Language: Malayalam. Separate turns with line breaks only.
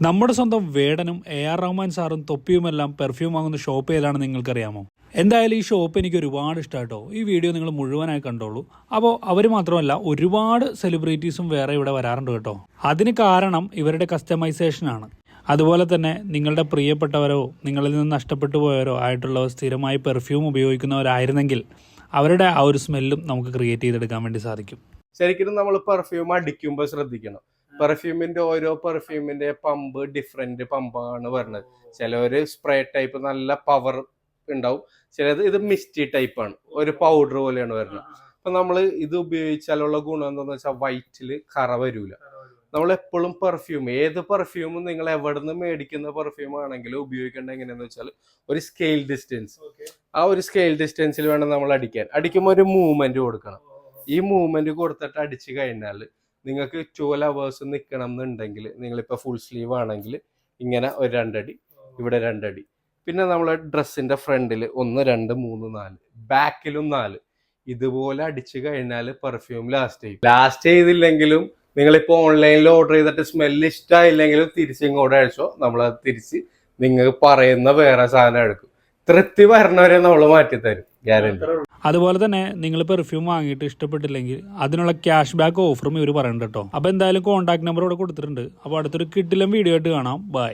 നമ്മുടെ സ്വന്തം വേടനും AR റഹ്മാൻ സാറും തൊപ്പിയുമെല്ലാം പെർഫ്യൂം വാങ്ങുന്ന ഷോപ്പ് ഏതാണെന്ന് നിങ്ങൾക്കറിയാമോ? എന്തായാലും ഈ ഷോപ്പ് എനിക്ക് ഒരുപാട് ഇഷ്ടമായിട്ടോ. ഈ വീഡിയോ നിങ്ങൾ മുഴുവനായി കണ്ടോളൂ. അപ്പോൾ അവർ മാത്രമല്ല, ഒരുപാട് സെലിബ്രിറ്റീസും വേറെ ഇവിടെ വരാറുണ്ട് കേട്ടോ. അതിന് കാരണം ഇവരുടെ കസ്റ്റമൈസേഷനാണ്. അതുപോലെ തന്നെ നിങ്ങളുടെ പ്രിയപ്പെട്ടവരോ നിങ്ങളിൽ നിന്ന് നഷ്ടപ്പെട്ടു പോയവരോ ആയിട്ടുള്ളവർ സ്ഥിരമായി പെർഫ്യൂം ഉപയോഗിക്കുന്നവരായിരുന്നെങ്കിൽ അവരുടെ ആ ഒരു സ്മെല്ലും നമുക്ക് ക്രിയേറ്റ് ചെയ്തെടുക്കാൻ വേണ്ടി സാധിക്കും.
ശരിക്കും നമ്മൾ പെർഫ്യൂം അടിക്കുമ്പോൾ ശ്രദ്ധിക്കണം. പെർഫ്യൂമിന്റെ ഓരോ പെർഫ്യൂമിന്റെ പമ്പ് ഡിഫറെന്റ് പമ്പാണ് വരുന്നത്. ചിലവര് സ്പ്രേ ടൈപ്പ് നല്ല പവർ ഉണ്ടാവും, ചിലത് ഇത് മിസ്റ്റി ടൈപ്പ് ആണ്, ഒരു പൗഡർ പോലെയാണ് വരുന്നത്. അപ്പൊ നമ്മൾ ഇത് ഉപയോഗിച്ചാലുള്ള ഗുണം എന്താന്ന് വെച്ചാൽ വൈറ്റില് കറ വരൂല. നമ്മൾ എപ്പോഴും പെർഫ്യൂം, ഏത് പെർഫ്യൂമും നിങ്ങൾ എവിടെ നിന്ന് മേടിക്കുന്ന പെർഫ്യൂം ആണെങ്കിലും ഉപയോഗിക്കേണ്ടത് എങ്ങനെയാന്ന് വെച്ചാൽ ഒരു സ്കെയിൽ ഡിസ്റ്റൻസ്, ആ ഒരു സ്കെയിൽ ഡിസ്റ്റൻസിൽ വേണം നമ്മൾ അടിക്കാൻ. അടിക്കുമ്പോൾ ഒരു മൂവ്മെന്റ് കൊടുക്കണം. ഈ മൂവ്മെന്റ് കൊടുത്തിട്ട് അടിച്ചു കഴിഞ്ഞാൽ നിങ്ങൾക്ക് 12 hours നിൽക്കണം എന്നുണ്ടെങ്കിൽ, നിങ്ങളിപ്പോൾ ഫുൾ സ്ലീവ് ആണെങ്കിൽ ഇങ്ങനെ ഒരു 2 അടി, ഇവിടെ 2 അടി, പിന്നെ നമ്മളെ ഡ്രസ്സിന്റെ ഫ്രണ്ടിൽ 1 2 3 4, ബാക്കിലും 4, ഇതുപോലെ അടിച്ചു കഴിഞ്ഞാൽ പെർഫ്യൂം ലാസ്റ്റ് ചെയ്തില്ലെങ്കിലും നിങ്ങളിപ്പോൾ ഓൺലൈനിൽ ഓർഡർ ചെയ്തിട്ട് സ്മെല്ല് ഇഷ്ടമായില്ലെങ്കിലും തിരിച്ചിങ്ങോട്ട് അയച്ചോ, നമ്മളത് തിരിച്ച് നിങ്ങൾക്ക് പറയുന്ന വേറെ സാധനം എടുക്കും. തൃപ്തി വരണവരെ നമ്മൾ മാറ്റിത്തരും, ഗ്യാരണ്ടി.
അതുപോലെ തന്നെ നിങ്ങൾ പെർഫ്യൂം വാങ്ങിയിട്ട് ഇഷ്ടപ്പെട്ടില്ലെങ്കിൽ അതിനുള്ള ക്യാഷ് ബാക്ക് ഓഫറും ഇവർ പറയുന്നുണ്ട് കേട്ടോ. അപ്പോൾ എന്തായാലും കോൺടാക്ട് നമ്പർ ഇവിടെ കൊടുത്തിട്ടുണ്ട്. അപ്പോൾ അടുത്തൊരു കിടിലൻ വീഡിയോ ആയിട്ട് കാണാം. ബൈ.